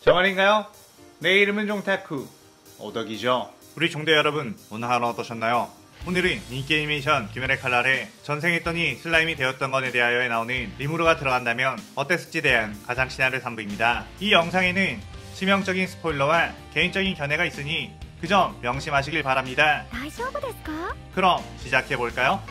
저 말인가요? 내 이름은 종타쿠 오덕이죠. 우리 종대 여러분, 오늘 하루 어떠셨나요? 오늘은 인기 애니메이션 귀멸의 칼날에 전생했더니 슬라임이 되었던 것에 대하여에 나오는 리무르가 들어간다면 어땠을지 대한 가상 시나리오 3부입니다. 이 영상에는 치명적인 스포일러와 개인적인 견해가 있으니 그 점 명심하시길 바랍니다. 그럼 시작해볼까요?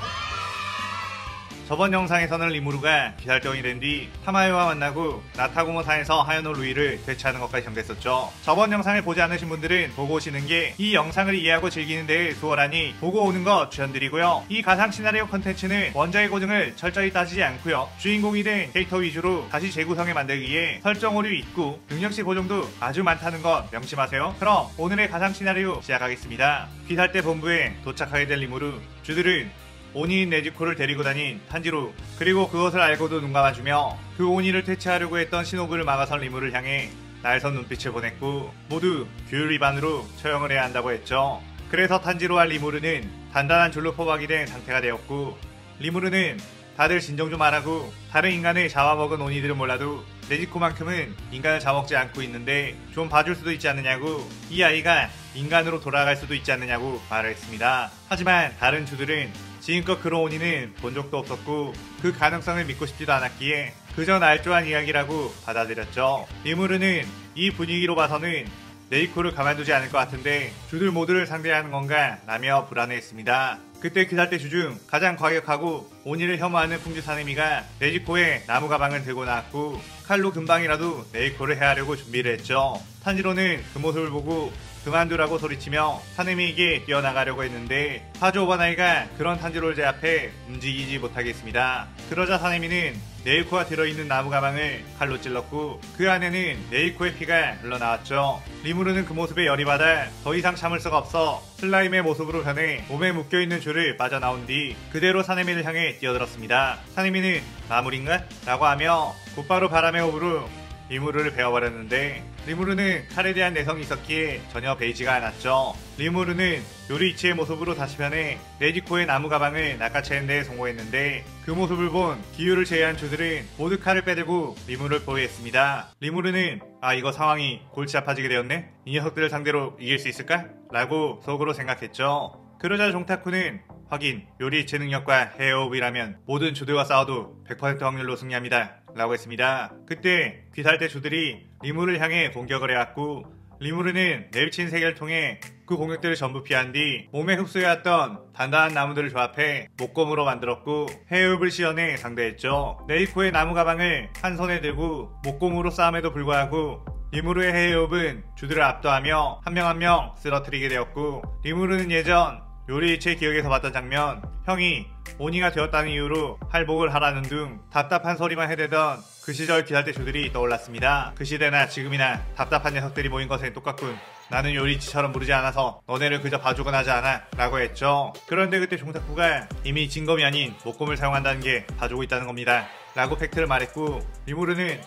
저번 영상에서는 리무르가 귀살병이 된 뒤 타마요와 만나고 나타고모산에서 하야노 루이를 되찾는 것까지 전개했었죠. 저번 영상을 보지 않으신 분들은 보고 오시는 게 이 영상을 이해하고 즐기는 데 수월하니 보고 오는 거 추천드리고요. 이 가상 시나리오 컨텐츠는 원작의 고증을 철저히 따지지 않고요. 주인공이 된 캐릭터 위주로 다시 재구성해 만들기 위해 설정 오류 있고 능력치 보정도 아주 많다는 것 명심하세요. 그럼 오늘의 가상 시나리오 시작하겠습니다. 귀살대 본부에 도착하게 된 리무르, 주들은 오니인 네즈코를 데리고 다닌 탄지로, 그리고 그것을 알고도 눈 감아주며 그 오니를 퇴치하려고 했던 시노부를 막아선 리무를 향해 날선 눈빛을 보냈고 모두 규율 위반으로 처형을 해야 한다고 했죠. 그래서 탄지로와 리무르는 단단한 줄로 포박이 된 상태가 되었고, 리무르는 다들 진정 좀 하라고, 다른 인간을 잡아먹은 오니들은 몰라도 네즈코만큼은 인간을 잡아먹지 않고 있는데 좀 봐줄 수도 있지 않느냐고, 이 아이가 인간으로 돌아갈 수도 있지 않느냐고 말을 했습니다. 하지만 다른 주들은 지금껏 그런 오니는 본 적도 없었고 그 가능성을 믿고 싶지도 않았기에 그저 날조한 이야기라고 받아들였죠. 리무르는 이 분위기로 봐서는 네이코를 가만두지 않을 것 같은데 주들 모두를 상대하는 건가 라며 불안해했습니다. 그때 귀살대 주 중 가장 과격하고 오니를 혐오하는 풍주 사내미가 네지코의 나무 가방을 들고 나왔고 칼로 금방이라도 네이코를 해하려고 준비를 했죠. 탄지로는 그 모습을 보고 그만두라고 소리치며 사내미에게 뛰어나가려고 했는데 파조 오바나이가 그런 탄지로를 제압해 움직이지 못하게 했습니다. 그러자 사내미는 네이코가 들어있는 나무 가방을 칼로 찔렀고 그 안에는 네이코의 피가 흘러나왔죠. 리무르는 그 모습에 열이 받아 더 이상 참을 수가 없어 슬라임의 모습으로 변해 몸에 묶여있는 줄을 빠져나온 뒤 그대로 사내미를 향해 뛰어들었습니다. 사내미는 마무리인가? 라고 하며 곧바로 바람의 호흡으로 리무르를 베어버렸는데 리무르는 칼에 대한 내성이 있었기에 전혀 베이지가 않았죠. 리무르는 요리이치의 모습으로 다시 변해 네지코의 나무 가방을 낚아채는 데 성공했는데 그 모습을 본 기유를 제외한 주들은 모두 칼을 빼들고 리무르를 포위했습니다. 리무르는 이거 상황이 골치 아파지게 되었네? 이 녀석들을 상대로 이길 수 있을까? 라고 속으로 생각했죠. 그러자 종타쿠는 확인, 요리이치 능력과 헤어호흡이라면 모든 주들과 싸워도 100% 확률로 승리합니다 라고 했습니다. 그때 귀살대 주들이 리무르를 향해 공격을 해왔고 리무르는 내비친 세계를 통해 그 공격들을 전부 피한 뒤 몸에 흡수해왔던 단단한 나무들을 조합해 목검으로 만들었고 헤어흡을 시연해 상대했죠. 네이코의 나무 가방을 한 손에 들고 목검으로 싸움에도 불구하고 리무르의 헤어흡은 주들을 압도하며 한 명 한 명 쓰러뜨리게 되었고 리무르는 예전 요리이치의 기억에서 봤던 장면, 형이 오니가 되었다는 이유로 할복을 하라는 등 답답한 소리만 해대던 그 시절 귀살대 주들이 떠올랐습니다. 그 시대나 지금이나 답답한 녀석들이 모인 것은 똑같군. 나는 요리이치처럼 부르지 않아서 너네를 그저 봐주곤 하지 않아 라고 했죠. 그런데 그때 종타쿠가 이미 진검이 아닌 목검을 사용한다는 게 봐주고 있다는 겁니다 라고 팩트를 말했고 리무르는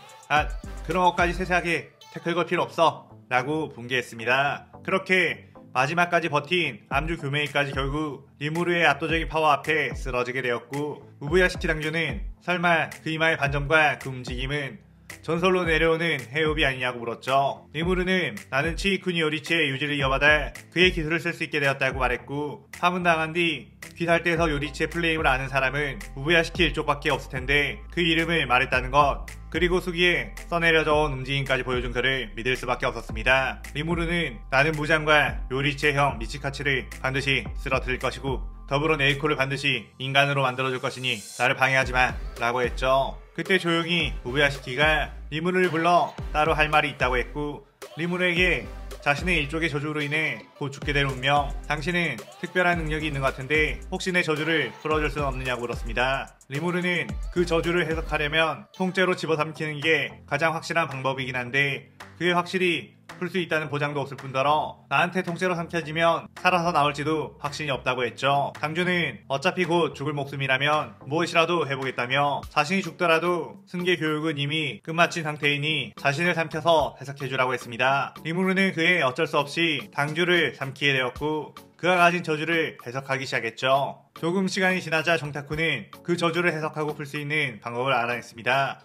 그런 것까지 세세하게 태클 걸 필요 없어 라고 분개했습니다. 그렇게 마지막까지 버틴 암주 교메이까지 결국 리무르의 압도적인 파워 앞에 쓰러지게 되었고 우부야시키 당주는 설마 그 이마의 반점과 그 움직임은 전설로 내려오는 헤어흡이 아니냐고 물었죠. 리무르는 나는 치이쿠니 요리치의 유지를 이어받아 그의 기술을 쓸 수 있게 되었다고 말했고 파문당한 뒤 귀살대에서 요리치의 플레임을 아는 사람은 우부야시키 일족밖에 없을 텐데 그 이름을 말했다는 것, 그리고 수기에 써내려져 온 움직임까지 보여준 그를 믿을 수밖에 없었습니다. 리무르는 나는 무장과 요리치의 형 미치카치를 반드시 쓰러뜨릴 것이고 더불어 네이코를 반드시 인간으로 만들어줄 것이니 나를 방해하지마 라고 했죠. 그때 조용히 우부야시키가 리무르를 불러 따로 할 말이 있다고 했고 리무르에게 자신의 일족의 저주로 인해 곧 죽게 될 운명, 당신은 특별한 능력이 있는 것 같은데 혹시 내 저주를 풀어줄 수는 없느냐고 물었습니다. 리무르는 그 저주를 해석하려면 통째로 집어삼키는 게 가장 확실한 방법이긴 한데 그게 확실히 풀 수 있다는 보장도 없을 뿐더러 나한테 통째로 삼켜지면 살아서 나올지도 확신이 없다고 했죠. 당주는 어차피 곧 죽을 목숨이라면 무엇이라도 해보겠다며 자신이 죽더라도 승계 교육은 이미 끝마친 상태이니 자신을 삼켜서 해석해주라고 했습니다. 리무르는 그의 어쩔 수 없이 당주를 삼키게 되었고 그가 가진 저주를 해석하기 시작했죠. 조금 시간이 지나자 종타쿠는 그 저주를 해석하고 풀 수 있는 방법을 알아냈습니다.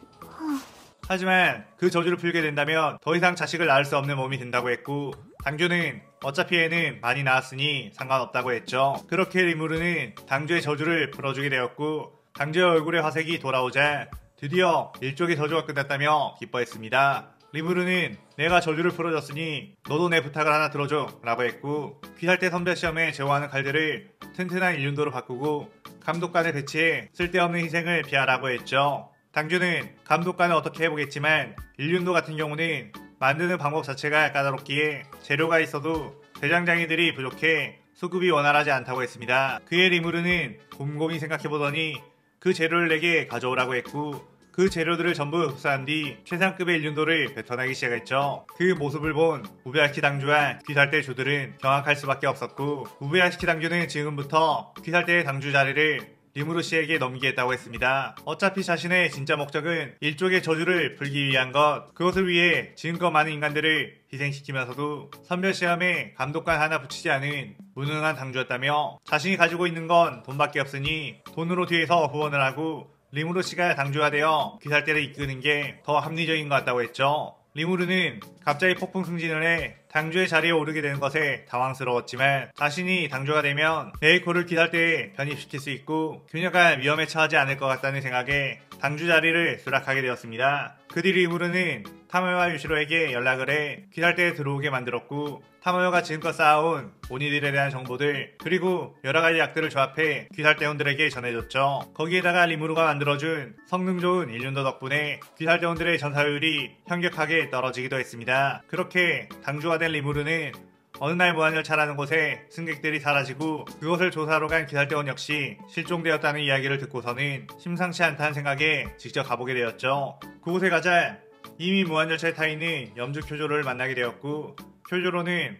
하지만 그 저주를 풀게 된다면 더 이상 자식을 낳을 수 없는 몸이 된다고 했고, 당주는 어차피 애는 많이 낳았으니 상관없다고 했죠. 그렇게 리무르는 당주의 저주를 풀어주게 되었고, 당주의 얼굴에 화색이 돌아오자 드디어 일족의 저주가 끝났다며 기뻐했습니다. 리무르는 내가 저주를 풀어줬으니 너도 내 부탁을 하나 들어줘 라고 했고, 귀살대 선별 시험에 제공하는 칼들을 튼튼한 일륜도로 바꾸고 감독관을 배치해 쓸데없는 희생을 피하라고 했죠. 당주는 감독관을 어떻게 해보겠지만 일륜도 같은 경우는 만드는 방법 자체가 까다롭기에 재료가 있어도 대장장이들이 부족해 수급이 원활하지 않다고 했습니다. 그의 리무르는 곰곰이 생각해보더니 그 재료를 내게 가져오라고 했고, 그 재료들을 전부 흡수한 뒤 최상급의 일륜도를 뱉어내기 시작했죠. 그 모습을 본 우베야시키 당주와 귀살대 주들은 경악할 수밖에 없었고, 우베야시키 당주는 지금부터 귀살대의 당주 자리를 리무르 씨에게 넘기겠다고 했습니다. 어차피 자신의 진짜 목적은 일족의 저주를 풀기 위한 것, 그것을 위해 지금껏 많은 인간들을 희생시키면서도 선별시험에 감독관 하나 붙이지 않은 무능한 당주였다며, 자신이 가지고 있는 건 돈밖에 없으니 돈으로 뒤에서 후원을 하고 리무르 씨가 당주가 되어 귀살대를 이끄는 게 더 합리적인 것 같다고 했죠. 리무르는 갑자기 폭풍 승진을 해 당주의 자리에 오르게 되는 것에 당황스러웠지만, 자신이 당주가 되면 레이코를 귀살대에 편입시킬 수 있고 그녀가 위험에 처하지 않을 것 같다는 생각에 당주 자리를 수락하게 되었습니다. 그 뒤 리무르는 타마요와 유시로에게 연락을 해 귀살대에 들어오게 만들었고, 타마요가 지금껏 쌓아온 오니들에 대한 정보들 그리고 여러가지 약들을 조합해 귀살대원들에게 전해줬죠. 거기에다가 리무르가 만들어준 성능 좋은 일륜도 덕분에 귀살대원들의 전사율이 현격하게 떨어지기도 했습니다. 그렇게 당주가 된 리무르는 어느 날 무한열차라는 곳에 승객들이 사라지고 그것을 조사하러 간 귀살대원 역시 실종되었다는 이야기를 듣고서는 심상치 않다는 생각에 직접 가보게 되었죠. 그곳에 가자 이미 무한열차에 타있는 염주 쿄조로를 만나게 되었고, 쿄조로는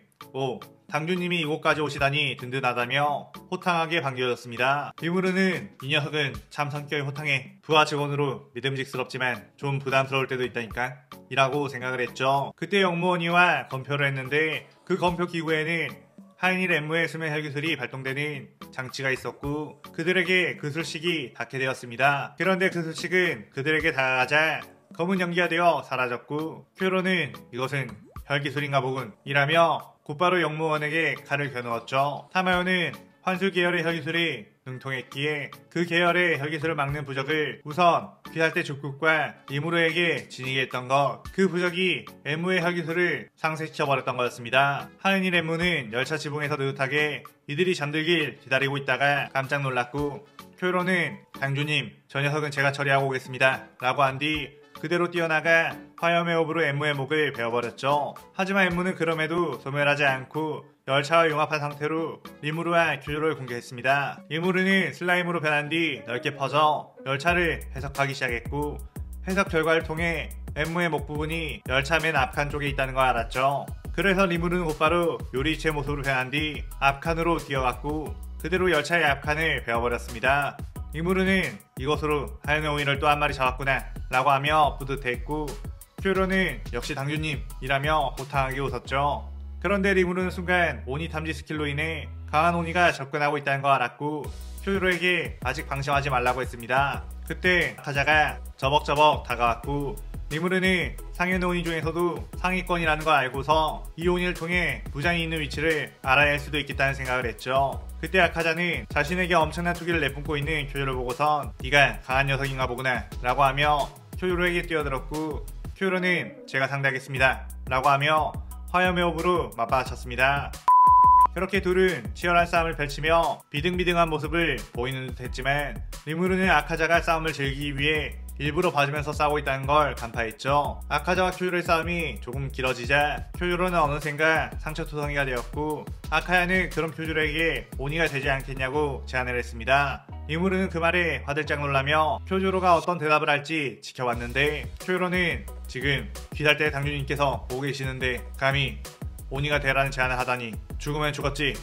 당주님이 이곳까지 오시다니 든든하다며 호탕하게 반겨줬습니다. 리무르는 이 녀석은 참 성격이 호탕해, 부하 직원으로 믿음직스럽지만 좀 부담스러울 때도 있다니까 이라고 생각을 했죠. 그때 영무원이와 검표를 했는데 그 검표 기구에는 하인일 엠무의 수면 혈기술이 발동되는 장치가 있었고, 그들에게 그 술식이 닿게 되었습니다. 그런데 그 술식은 그들에게 다가가자 검은 연기가 되어 사라졌고, 쿄로는 이것은 혈기술인가 보군 이라며 곧바로 영무원에게 칼을 겨누었죠. 타마요는 환술 계열의 혈기술이 능통했기에 그 계열의 혈기술을 막는 부적을 우선 귀살대 죽국과 리무르에게 지니게 했던 것, 그 부적이 엠무의 혈기술을 상쇄시켜버렸던 거였습니다. 하은일 엠무는 열차 지붕에서 느긋하게 이들이 잠들길 기다리고 있다가 깜짝 놀랐고, 쿄로는 당주님 저 녀석은 제가 처리하고 오겠습니다 라고 한 뒤 그대로 뛰어나가 화염의 호흡으로 엠무의 목을 베어버렸죠. 하지만 엠무는 그럼에도 소멸하지 않고 열차와 융합한 상태로 리무르와 쿄조로를 공격했습니다. 리무르는 슬라임으로 변한 뒤 넓게 퍼져 열차를 해석하기 시작했고, 해석 결과를 통해 엠무의 목 부분이 열차 맨 앞칸 쪽에 있다는 걸 알았죠. 그래서 리무르는 곧바로 요리체의 모습으로 변한 뒤 앞칸으로 뛰어갔고 그대로 열차의 앞칸을 베어버렸습니다. 리무르는 이것으로 하얀 오이를 또 한 마리 잡았구나 라고 하며 뿌듯했고, 쿄로는 역시 당주님 이라며 호탕하게 웃었죠. 그런데 리무르는 순간 오니 탐지 스킬로 인해 강한 오니가 접근하고 있다는 걸 알았고, 쿄로에게 아직 방심하지 말라고 했습니다. 그때 아카자가 저벅저벅 다가왔고, 리무르는 상현의 오니 중에서도 상위권이라는 걸 알고서 이 오니를 통해 부장이 있는 위치를 알아야 할 수도 있겠다는 생각을 했죠. 그때 아카자는 자신에게 엄청난 투기를 내뿜고 있는 쿄조를 보고선 네가 강한 녀석인가 보구나 라고 하며 쿄조로에게 뛰어들었고, 쿄조로는 제가 상대하겠습니다 라고 하며 화염의 호흡으로 맞받아쳤습니다. 그렇게 둘은 치열한 싸움을 펼치며 비등비등한 모습을 보이는 듯 했지만, 리무르는 아카자가 싸움을 즐기기 위해 일부러 봐주면서 싸우고 있다는 걸 간파했죠. 아카자와 쿄조로의 싸움이 조금 길어지자 쿄조로는 어느샌가 상처투성이가 되었고, 아카야는 그런 쿄조로에게 오니가 되지 않겠냐고 제안을 했습니다. 리무르는 그 말에 화들짝 놀라며 쿄조로가 어떤 대답을 할지 지켜봤는데, 쿄조로는 지금 귀살대 당주님께서 보고 계시는데 감히 오니가 되라는 제안을 하다니 죽으면 죽었지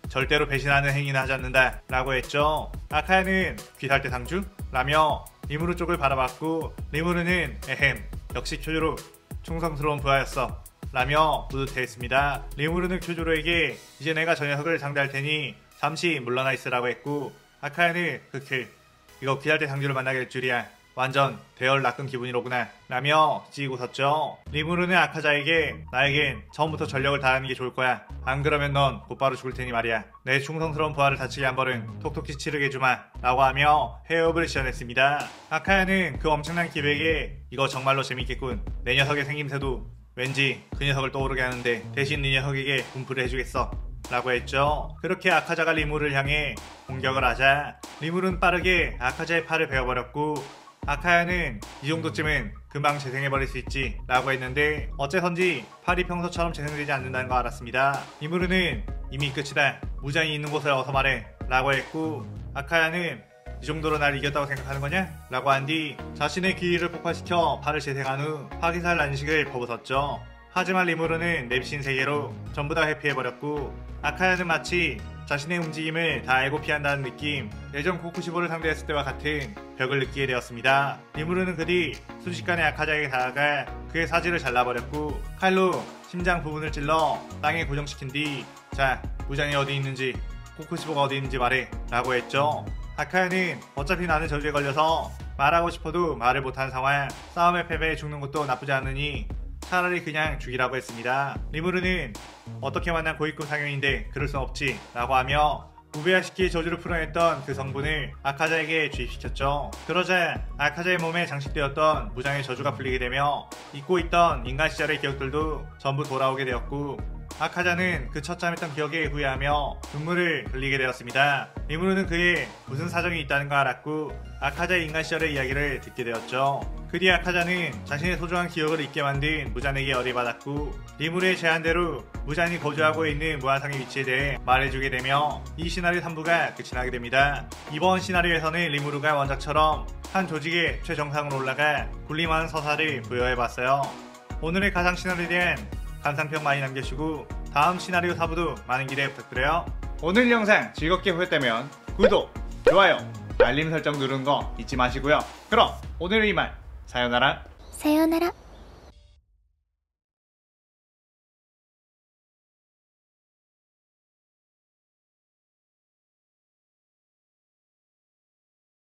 절대로 배신하는 행위는 하지 않는다 라고 했죠. 아카야는 귀살대 당주? 라며 리무르 쪽을 바라봤고, 리무르는 에헴 역시 쿄조로 충성스러운 부하였어 라며 뿌듯해했습니다. 리무르는 쿄조로에게 이제 내가 저 녀석을 상대할 테니 잠시 물러나 있으라고 했고, 아카야는 이거 귀살대 당주를 만나게 될 줄이야 완전 대열 낚은 기분이로구나 라며 찌고 섰죠. 리무르는 아카자에게 나에겐 처음부터 전력을 다하는 게 좋을 거야. 안 그러면 넌 곧바로 죽을 테니 말이야. 내 충성스러운 부하를 다치게 한 벌은 톡톡히 치르게 해주마 라고 하며 해협을 시전했습니다. 아카야는 그 엄청난 기백에 이거 정말로 재밌겠군. 내 녀석의 생김새도 왠지 그 녀석을 떠오르게 하는데 대신 네 녀석에게 분풀을 해주겠어 라고 했죠. 그렇게 아카자가 리무르를 향해 공격을 하자 리무르는 빠르게 아카자의 팔을 베어버렸고 아카야는 이 정도쯤은 금방 재생해버릴 수 있지 라고 했는데 어째선지 팔이 평소처럼 재생되지 않는다는 거 알았습니다. 리무르는 이미 끝이다. 무장이 있는 곳을 어서 말해 라고 했고 아카야는 이 정도로 날 이겼다고 생각하는 거냐? 라고 한 뒤 자신의 기의를 폭발시켜 팔을 재생한 후 화기살 난식을 퍼부었죠. 하지만 리무르는 냅신 세계로 전부 다 회피해버렸고 아카야는 마치 자신의 움직임을 다 알고 피한다는 느낌, 예전 코쿠시보를 상대했을 때와 같은 벽을 느끼게 되었습니다. 리무르는 그 뒤 순식간에 아카자에게 다가가 그의 사지를 잘라버렸고 칼로 심장 부분을 찔러 땅에 고정시킨 뒤 자, 무장이 어디 있는지 코쿠시보가 어디 있는지 말해 라고 했죠. 아카야는 어차피 나는 저주에 걸려서 말하고 싶어도 말을 못하는 상황, 싸움에 패배해 죽는 것도 나쁘지 않으니 차라리 그냥 죽이라고 했습니다. 리무르는 어떻게 만난 고위급 상용인데 그럴 순 없지 라고 하며 무베야시키의 저주를 풀어냈던 그 성분을 아카자에게 주입시켰죠. 그러자 아카자의 몸에 장식되었던 무장의 저주가 풀리게 되며 잊고 있던 인간 시절의 기억들도 전부 돌아오게 되었고 아카자는 그 처참했던 기억에 후회하며 눈물을 흘리게 되었습니다. 리무르는 그의 무슨 사정이 있다는 걸 알았고 아카자의 인간 시절의 이야기를 듣게 되었죠. 그 뒤 아카자는 자신의 소중한 기억을 잊게 만든 무잔에게 열이받았고 리무르의 제안대로 무잔이 거주하고 있는 무한상의 위치에 대해 말해주게 되며 이 시나리오 3부가 끝이 나게 됩니다. 이번 시나리오에서는 리무르가 원작처럼 한 조직의 최정상으로 올라가 군림하는 서사를 부여해봤어요. 오늘의 가상 시나리오에 대한 감상평 많이 남겨주시고 다음 시나리오 4부도 많은 기대 부탁드려요. 오늘 영상 즐겁게 보셨다면 구독, 좋아요, 알림 설정 누르는 거 잊지 마시고요. 그럼 오늘의 이만 사요나라.さようなら。